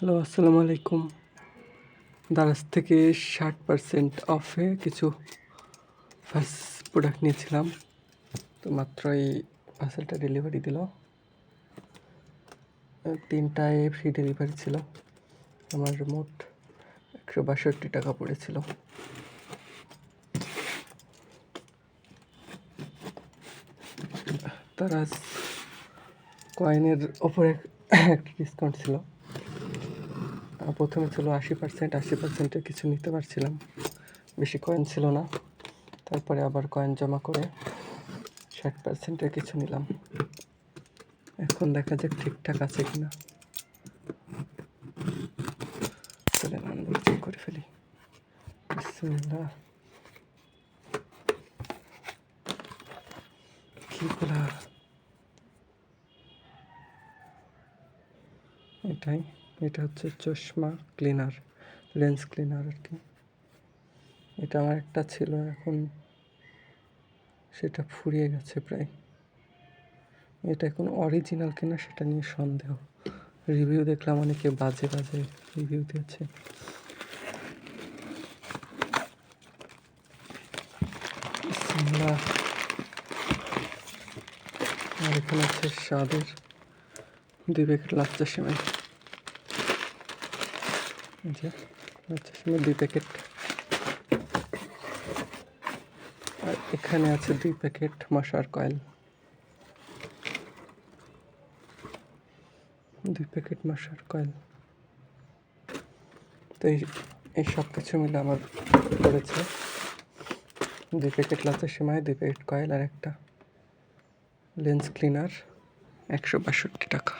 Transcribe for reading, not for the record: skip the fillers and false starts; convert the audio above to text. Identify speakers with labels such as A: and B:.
A: Hello, আসসালামু আলাইকুম। দারাজ থেকে 60% অফে কিছু ফার্স্ট প্রোডাক্ট নিয়েছিলাম, তো মাত্রই পার্সেলটা ডেলিভারি দিল। 3টায় ফ্রি ডেলিভারি ছিল। আমার মোট 162 টাকা পড়েছিল। দারাজ কয়েনের ওপরে একটা ডিসকাউন্ট ছিল। প্রথমে ছিল 80%, 80%-এর কিছু নিতে পারছিলাম, বেশি কয়েন ছিল না। তারপরে আবার কয়েন জমা করে 60%-এর কিছু নিলাম। এখন দেখা যাক ঠিকঠাক আছে কিনা। চলেন আনবক্সিং করে ফেলি। বিসমিল্লাহ। কিগুলা এটা হচ্ছে চশমা ক্লিনার, লেন্স ক্লিনার আর কি। এটা আমার একটা ছিল, এখন সেটা ফুরিয়ে গেছে প্রায়। এটা এখন অরিজিনাল কিনা সেটা নিয়ে সন্দেহ। রিভিউ দেখলাম অনেকে বাজে বাজে রিভিউ দিয়েছে। আর এখানে আছে স্বাদের 2 প্যাকেট লাচ্চা সেমাই। যে লাচ্চা সেমাই 2 প্যাকেট। আর এখানে আছে 2 প্যাকেট মশার কয়েল। 2 প্যাকেট মশার কয়েল। তো এই সব কিছু মিলে আমার পড়েছে 2 প্যাকেট লাচ্চা সেমাই, 2 প্যাকেট কয়েল আর একটা লেন্স ক্লিনার, 162 টাকা।